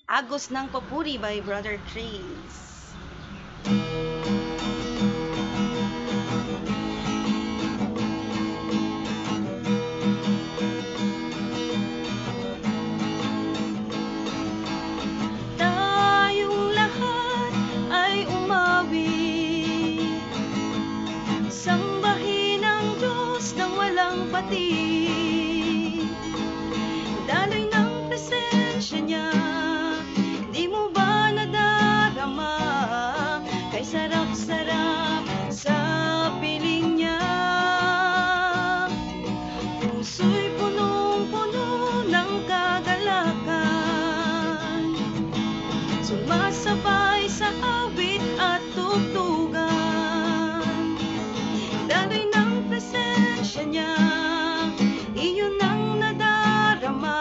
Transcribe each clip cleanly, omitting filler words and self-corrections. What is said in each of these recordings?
Agos ng Papuri by Brother Trace. Tayong lahat ay umawi, sambahin ang Diyos ng walang pati. Daloy ng presensya niya, di mo ba nadarama? Kay sarap-sarap sa piling niya. Puso'y punong-puno ng kagalakan, sumasabay sa awit at tugtugan. Daloy ng presensya niya, iyon ang nadarama.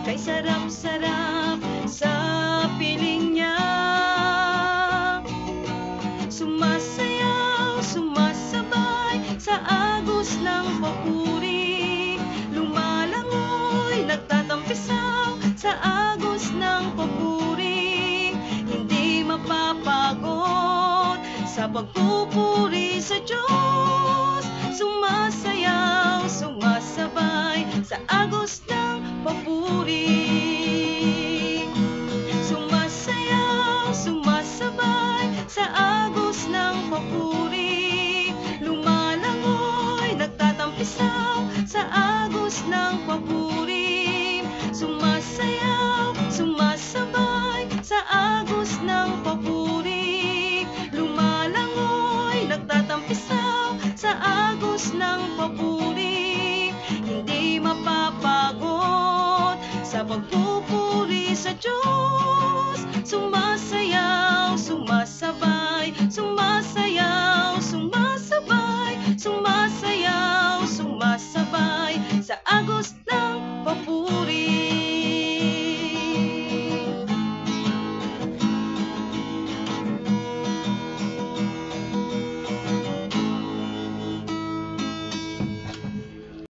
Kay sarap-sarap sa piling niya. Sumasayaw, sumasabay sa agos ng papuri. Lumalangoy, nagtatampisaw sa agos ng papuri. Hindi mapapagod sa pagpupuri sa Diyos. Sumasayaw, sumasabay sa agos ng papuri. Sumasayaw, sumasabay sa agos ng papuri. Lumalangoy, nagtatampisaw sa agos ng papuri. Sumasayaw, sumasabay sa agos ng papuri. Lumalangoy, nagtatampisaw sa agos ng papuri. Hindi mapapagod sa pagpupuri